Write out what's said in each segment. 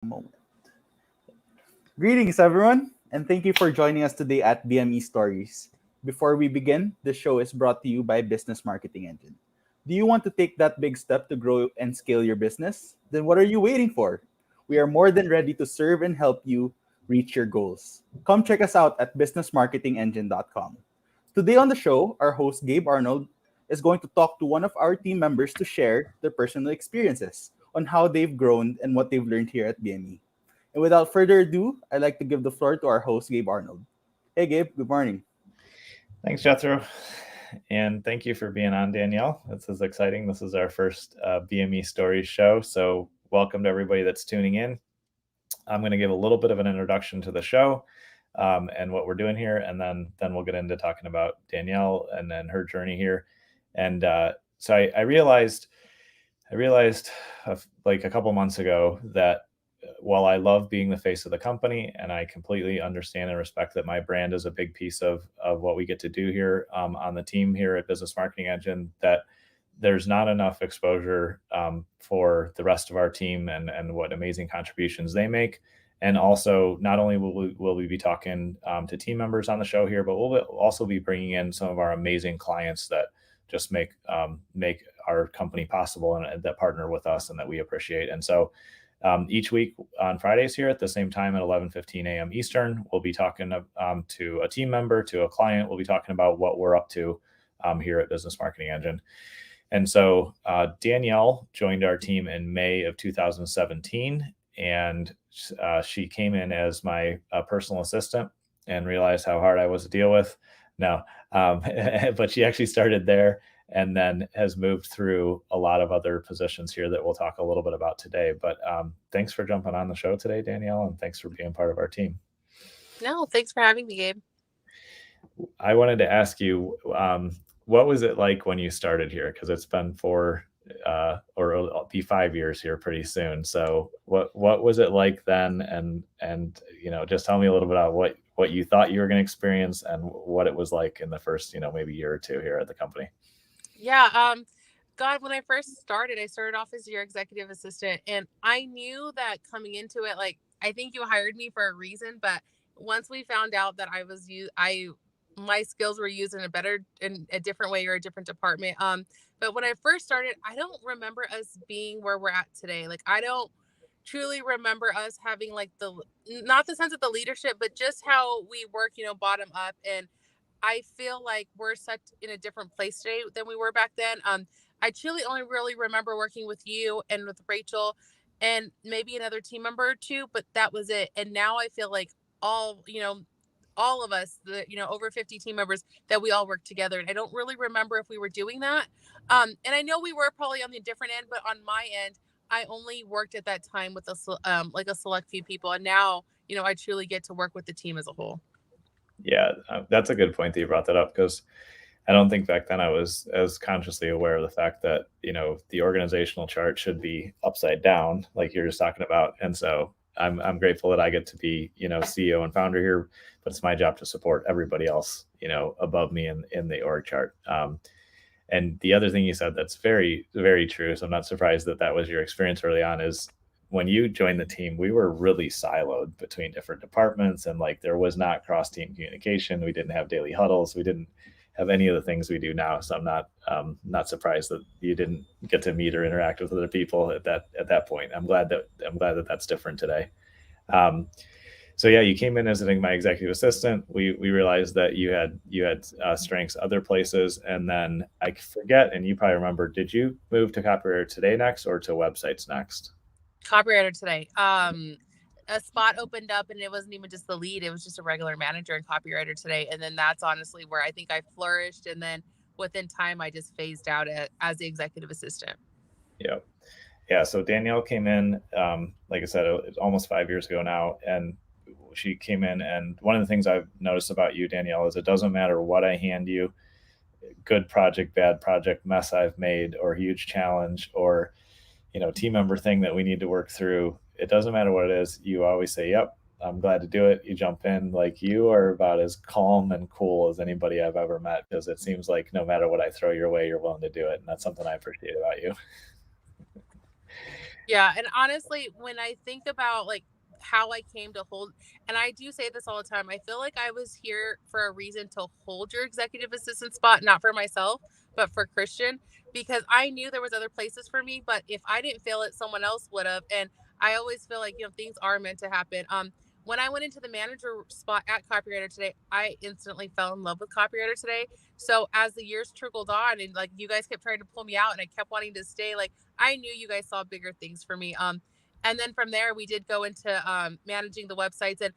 Moment. Greetings, everyone, and thank you for joining us today at BME Stories. Before we begin, this show is brought to you by Business Marketing Engine. Do you want to take that big step to grow and scale your business? Then what are you waiting for? We are more than ready to serve and help you reach your goals. Come check us out at businessmarketingengine.com. Today on the show, our host Gabe Arnold is going to talk to one of our team members to share their personal experiences on how they've grown and what they've learned here at BME. And without further ado, I'd like to give the floor to our host, Gabe Arnold. Hey, Gabe, good morning. Thanks, Jethro. And thank you for being on, Danielle. This is exciting. This is our first BME Stories show. So welcome to everybody that's tuning in. I'm going to give a little bit of an introduction to the show and what we're doing here. And then we'll get into talking about Danielle and then her journey here. And so I realized like a couple months ago that while I love being the face of the company and I completely understand and respect that my brand is a big piece of what we get to do here on the team here at Business Marketing Engine, that there's not enough exposure for the rest of our team and what amazing contributions they make. And also, not only will we be talking to team members on the show here, but we'll also be bringing in some of our amazing clients that just make our company possible and that partner with us and that we appreciate. And so each week on Fridays here at the same time at 11:15 a.m. Eastern, we'll be talking to a team member, to a client. We'll be talking about what we're up to here at Business Marketing Engine. And so Danielle joined our team in May of 2017, and she came in as my personal assistant and realized how hard I was to deal with. No, but she actually started there and then has moved through a lot of other positions here that we'll talk a little bit about today. But thanks for jumping on the show today, Danielle, and thanks for being part of our team. No, thanks for having me, Gabe. I wanted to ask you, what was it like when you started here? Because it's been or it'll be 5 years here pretty soon. So what was it like then? And just tell me a little bit about what you thought you were going to experience and what it was like in the first, maybe year or two here at the company. Yeah, God, when I first started, I started off as your executive assistant, and I knew that coming into it, like, I think you hired me for a reason, but once we found out that my skills were used in a different way or a different department. But when I first started, I don't remember us being where we're at today. Like, I don't truly remember us having like not the sense of the leadership, but just how we work, bottom up. And I feel like we're such in a different place today than we were back then. I truly only really remember working with you and with Rachel and maybe another team member or two, but that was it. And now I feel like all of us, over 50 team members, that we all work together. And I don't really remember if we were doing that. And I know we were probably on the different end, but on my end, I only worked at that time with a select few people. And now, I truly get to work with the team as a whole. Yeah, that's a good point that you brought that up, because I don't think back then I was as consciously aware of the fact that, the organizational chart should be upside down, like you're just talking about. And so I'm grateful that I get to be, CEO and founder here, but it's my job to support everybody else, above me in the org chart. And the other thing you said that's very, very true, so I'm not surprised that was your experience early on, is when you joined the team, we were really siloed between different departments, and like there was not cross-team communication. We didn't have daily huddles. We didn't have any of the things we do now. So I'm not surprised that you didn't get to meet or interact with other people at that point. I'm glad that that's different today. So yeah, you came in as my executive assistant. We realized that you had strengths other places, and then I forget, and you probably remember, did you move to Copywriter Today next or to Websites next? Copywriter Today. A spot opened up, and it wasn't even just the lead; it was just a regular manager in Copywriter Today. And then that's honestly where I think I flourished. And then within time, I just phased out as the executive assistant. Yeah. So Danielle came in, like I said, it's almost 5 years ago now, and she came in. And one of the things I've noticed about you, Danielle, is it doesn't matter what I hand you, good project, bad project, mess I've made, or huge challenge, or team member thing that we need to work through. It doesn't matter what it is. You always say, "Yep, I'm glad to do it." You jump in. Like, you are about as calm and cool as anybody I've ever met, because it seems like no matter what I throw your way, you're willing to do it. And that's something I appreciate about you. Yeah, and honestly, when I think about like how I came to hold, and I do say this all the time, I feel like I was here for a reason to hold your executive assistant spot, not for myself, but for Christian, because I knew there was other places for me, but if I didn't feel it, someone else would have. And I always feel like, things are meant to happen. When I went into the manager spot at Copywriter Today, I instantly fell in love with Copywriter Today. So as the years trickled on and like you guys kept trying to pull me out and I kept wanting to stay, like I knew you guys saw bigger things for me. And then from there, we did go into managing the websites, and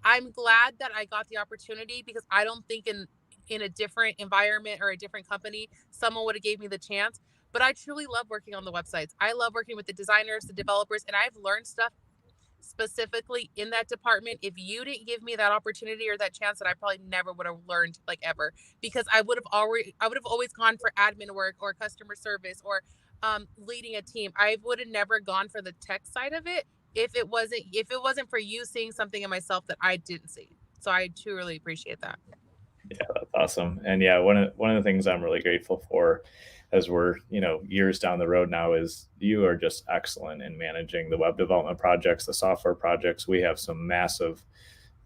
I'm glad that I got the opportunity because I don't think in a different environment or a different company, someone would have gave me the chance. But I truly love working on the websites. I love working with the designers, the developers, and I've learned stuff specifically in that department. If you didn't give me that opportunity or that chance, that I probably never would have learned like ever, because I would have always gone for admin work or customer service or leading a team. I would have never gone for the tech side of it if it wasn't for you seeing something in myself that I didn't see. So I truly appreciate that. Yeah, that's awesome. And yeah, one of the things I'm really grateful for as we're, years down the road now is you are just excellent in managing the web development projects, the software projects. We have some massive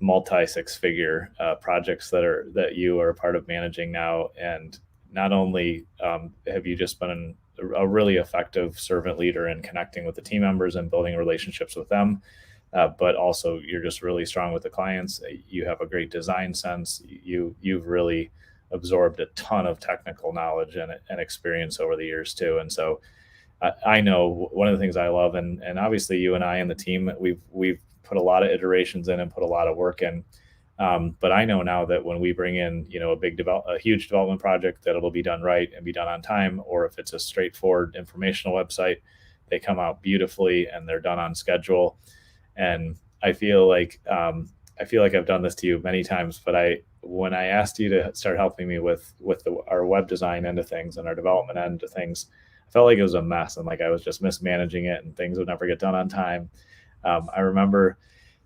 multi six figure projects that you are a part of managing now. And not only have you just been a really effective servant leader in connecting with the team members and building relationships with them, but also you're just really strong with the clients. You have a great design sense. You've really absorbed a ton of technical knowledge and experience over the years too. And so I know one of the things I love, and obviously you and I and the team, we've put a lot of iterations in and put a lot of work in. But I know now that when we bring in, a huge development project, that it'll be done right and be done on time. Or if it's a straightforward informational website, they come out beautifully and they're done on schedule. And I feel like I've done this to you many times, but when I asked you to start helping me with our web design end of things and our development end of things, I felt like it was a mess and like I was just mismanaging it and things would never get done on time. I remember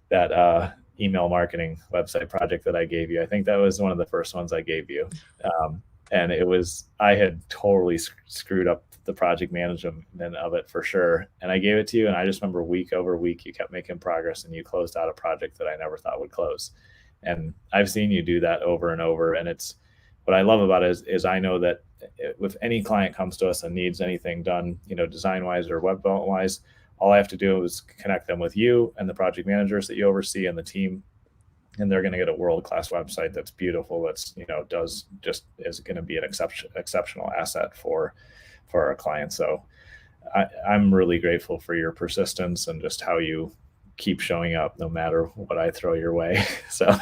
that email marketing website project that I gave you. I think that was one of the first ones I gave you. And I had totally screwed up the project management of it for sure. And I gave it to you. And I just remember week over week, you kept making progress and you closed out a project that I never thought would close. And I've seen you do that over and over. And it's what I love about it is I know that if any client comes to us and needs anything done, design wise or web development wise, all I have to do is connect them with you and the project managers that you oversee and the team, and they're going to get a world-class website that's beautiful. That's is going to be an exceptional asset for our clients. So I'm really grateful for your persistence and just how you keep showing up no matter what I throw your way. So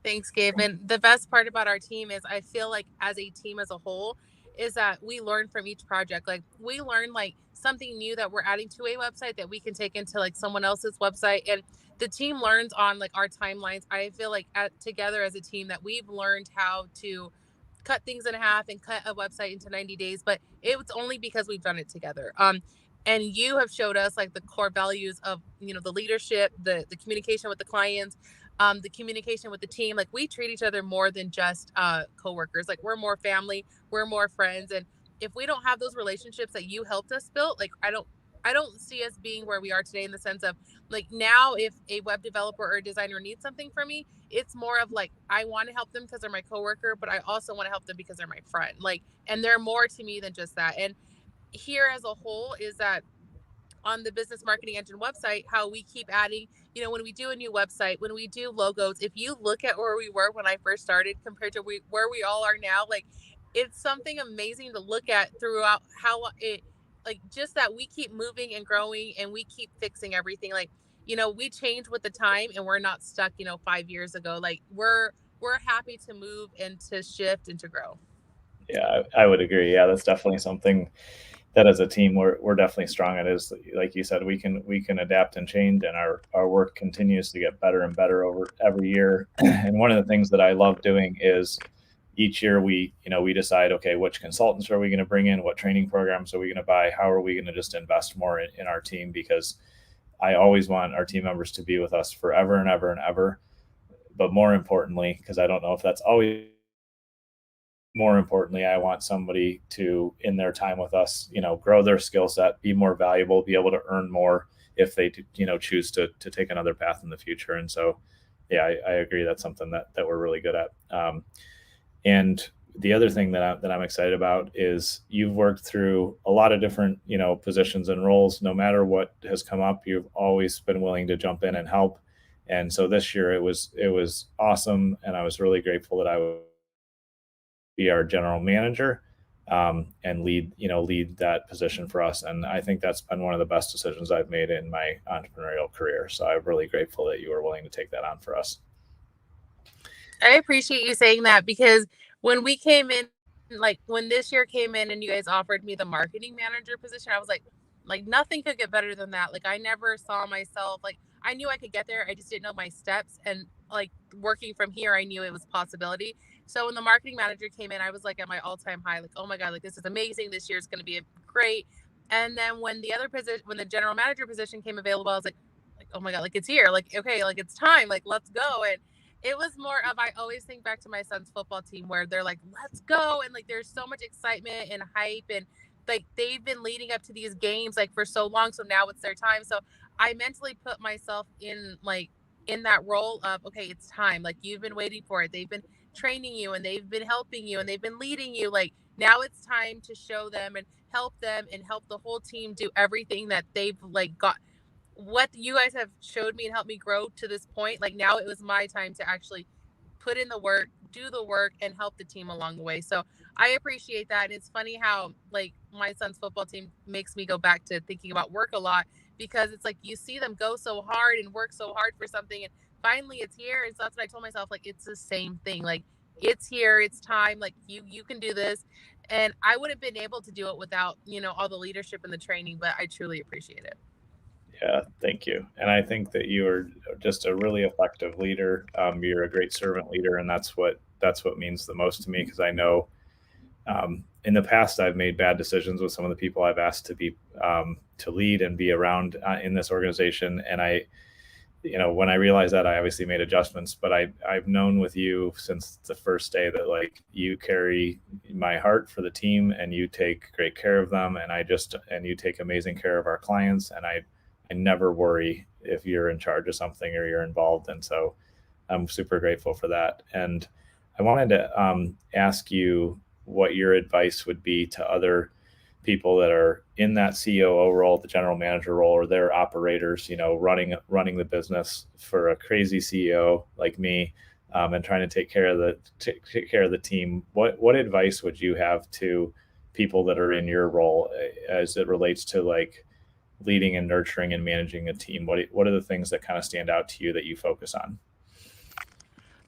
Thanks, Gabe. And the best part about our team is I feel like as a team as a whole is that we learn from each project. Like we learn like something new that we're adding to a website that we can take into like someone else's website. And the team learns on like our timelines. I feel like together as a team that we've learned how to cut things in half and cut a website into 90 days, but it was only because we've done it together. And you have showed us like the core values of, the leadership, the communication with the clients, the communication with the team. Like we treat each other more than just coworkers. Like we're more family, we're more friends. And if we don't have those relationships that you helped us build, like I don't see us being where we are today, in the sense of like now if a web developer or a designer needs something from me, it's more of like I want to help them because they're my coworker, but I also want to help them because they're my friend. Like, and they're more to me than just that. And here as a whole is that on the Business Marketing Engine website, how we keep adding, when we do a new website, when we do logos, if you look at where we were when I first started compared to where we all are now, like it's something amazing to look at throughout how it, like just that we keep moving and growing and we keep fixing everything. Like, we change with the time and we're not stuck, 5 years ago. Like we're happy to move and to shift and to grow. yeah, I would agree. Yeah, that's definitely something that as a team we're definitely strong at. Is like you said, we can adapt and change, and our work continues to get better and better over every year. And one of the things that I love doing is each year we decide, okay, which consultants are we going to bring in, what training programs are we going to buy, how are we going to just invest more in our team, because I always want our team members to be with us forever and ever and ever. But more importantly, because I don't know if that's always more importantly, I want somebody to, in their time with us, grow their skill set, be more valuable, be able to earn more if they, choose to take another path in the future. And so, yeah, I agree. That's something that we're really good at. And the other thing that I'm excited about is you've worked through a lot of different, positions and roles. No matter what has come up, you've always been willing to jump in and help. And so this year it was awesome, and I was really grateful that I would be our general manager, and lead that position for us. And I think that's been one of the best decisions I've made in my entrepreneurial career. So I'm really grateful that you were willing to take that on for us. I appreciate you saying that, because when we came in, like when this year came in and you guys offered me the marketing manager position, I was like nothing could get better than that. Like I never saw myself, like I knew I could get there. I just didn't know my steps, and like working from here, I knew it was a possibility. So when the marketing manager came in, I was like at my all-time high, like, oh my God, like this is amazing. This year is going to be great. And then when the other position, when the general manager position came available, I was like, oh my God, like it's here. Like, okay, like it's time, like let's go. And it was more of, I always think back to my son's football team where they're like, let's go. And like, there's so much excitement and hype. And like, they've been leading up to these games like for so long. So now it's their time. So I mentally put myself in like, in that role of, okay, it's time. Like, you've been waiting for it. They've been training you and they've been helping you and they've been leading you. Like, now it's time to show them and help the whole team do everything that they've like got, what you guys have showed me and helped me grow to this point. Like, now it was my time to actually put in the work, do the work, and help the team along the way. So I appreciate that. And it's funny how like my son's football team makes me go back to thinking about work a lot, because it's like you see them go so hard and work so hard for something, and finally it's here. And so that's what I told myself, like it's the same thing. Like, it's here, it's time, like you can do this. And I wouldn't have been able to do it without, all the leadership and the training, but I truly appreciate it. Yeah, thank you. And I think that you are just a really effective leader. You're a great servant leader, and that's what means the most to me, because I know, in the past I've made bad decisions with some of the people I've asked to lead and be around in this organization. And when I realized that, I obviously made adjustments. But I've known with you since the first day that like you carry my heart for the team, and you take great care of them, and you take amazing care of our clients. And I never worry if you're in charge of something or you're involved. And so I'm super grateful for that. And I wanted to ask you what your advice would be to other people that are in that COO role, the general manager role, or they're operators, running the business for a crazy CEO like me, and trying to take care of the team. What advice would you have to people that are in your role as it relates to like leading and nurturing and managing a team? What are the things that kind of stand out to you that you focus on?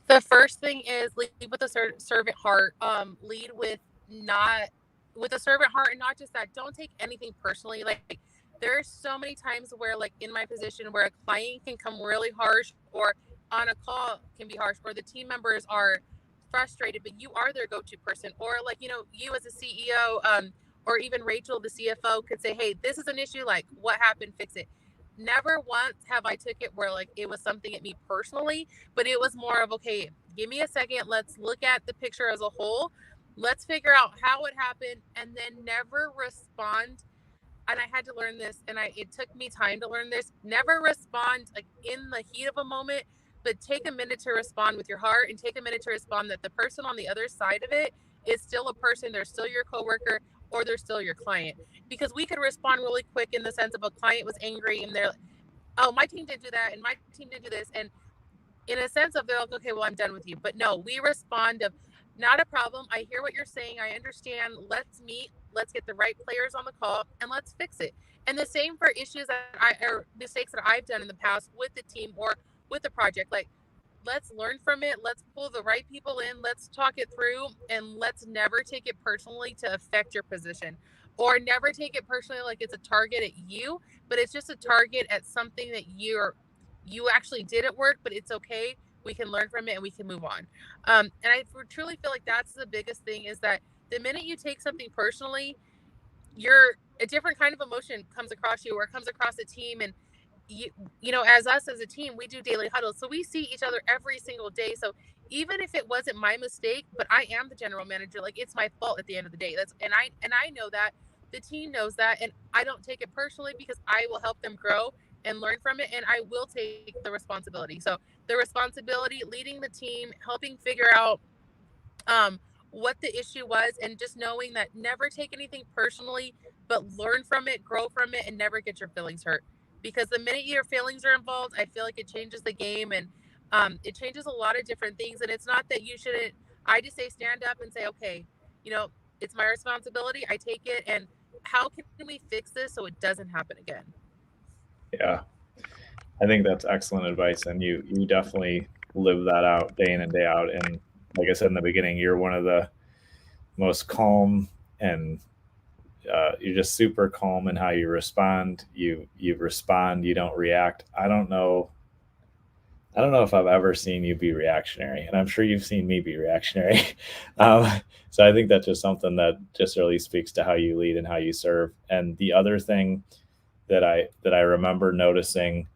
The first thing is lead with a servant heart. Lead not with a servant heart, and not just that. Don't take anything personally. Like, there are so many times where, like in my position, where a client can come really harsh, or on a call can be harsh, or the team members are frustrated, but you are their go-to person, or like you as a CEO, or even Rachel, the CFO, could say, "Hey, this is an issue. Like, what happened? Fix it." Never once have I took it where like it was something at me personally, but it was more of, okay, give me a second, let's look at the picture as a whole, let's figure out how it happened, and then never respond. And I had to learn this, and it took me time to learn this. Never respond like in the heat of a moment, but take a minute to respond with your heart, and take a minute to respond that the person on the other side of it is still a person. They're still your coworker, or they're still your client. Because we could respond really quick in the sense of a client was angry and they're, oh, my team didn't do that and my team didn't do this, and in a sense of, they're like, okay, well, I'm done with you. But no, we respond of, not a problem, I hear what you're saying, I understand, let's meet, let's get the right players on the call, and let's fix it. And the same for issues that or mistakes that I've done in the past with the team or with the project. Like, let's learn from it, let's pull the right people in, let's talk it through, and let's never take it personally to affect your position, or never take it personally like it's a target at you, but it's just a target at something that you actually did at work. But it's okay, we can learn from it and we can move on. And I truly feel like that's the biggest thing, is that the minute you take something personally, you're a different kind of emotion comes across you, or comes across the team. And as us as a team, we do daily huddles, so we see each other every single day. So even if it wasn't my mistake, but I am the general manager, like it's my fault at the end of the day. And I know that, the team knows that, and I don't take it personally because I will help them grow and learn from it, and I will take the responsibility. So the responsibility, leading the team, helping figure out um, what the issue was, and just knowing that never take anything personally, but learn from it, grow from it, and never get your feelings hurt. Because the minute your feelings are involved, I feel like it changes the game, and it changes a lot of different things. And it's not that you shouldn't. I just say stand up and say, okay, it's my responsibility. I take it, and how can we fix this so it doesn't happen again? Yeah, I think that's excellent advice, and you definitely live that out day in and day out. And like I said in the beginning, you're one of the most calm, and you're just super calm in how you respond. You respond. You don't react. I don't know if I've ever seen you be reactionary, and I'm sure you've seen me be reactionary. um, so I think that's just something that just really speaks to how you lead and how you serve. And the other thing that I remember noticing,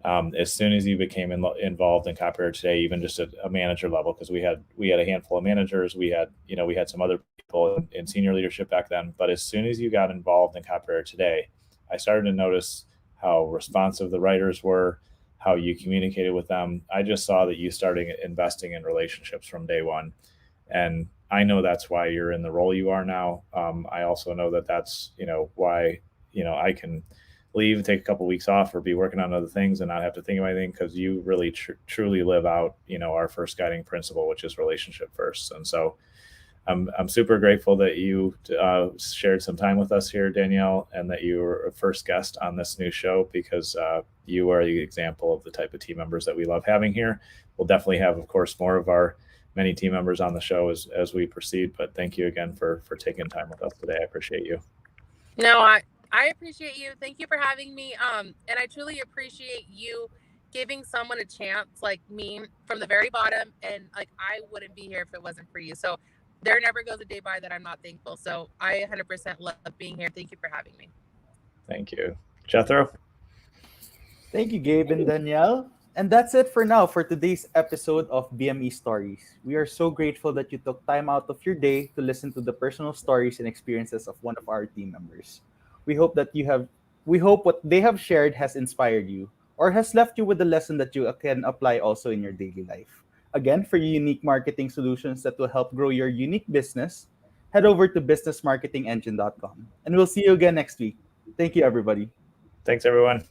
as soon as you became involved in Copywriter Today, even just at a manager level, because we had a handful of managers, we had some other people in senior leadership back then. But as soon as you got involved in Copywriter Today, I started to notice how responsive the writers were, how you communicated with them. I just saw that you started investing in relationships from day one, and I know that's why you're in the role you are now. I also know that that's why I can leave, take a couple weeks off, or be working on other things and not have to think of anything, because you really truly live out our first guiding principle, which is relationship first. And so I'm super grateful that you shared some time with us here, Danielle, and that you were a first guest on this new show, because you are the example of the type of team members that we love having here. We'll definitely have, of course, more of our many team members on the show as we proceed. But thank you again for taking time with us today. I appreciate you. No, I appreciate you. Thank you for having me. And I truly appreciate you giving someone a chance like me from the very bottom. And like, I wouldn't be here if it wasn't for you. So there never goes a day by that I'm not thankful. So I 100% love being here. Thank you for having me. Thank you. Jethro? Thank you, Gabe and Danielle. And that's it for now for today's episode of BME Stories. We are so grateful that you took time out of your day to listen to the personal stories and experiences of one of our team members. We hope that you have we hope what they have shared has inspired you or has left you with a lesson that you can apply also in your daily life. Again, for unique marketing solutions that will help grow your unique business, head over to businessmarketingengine.com. And we'll see you again next week. Thank you, everybody. Thanks, everyone.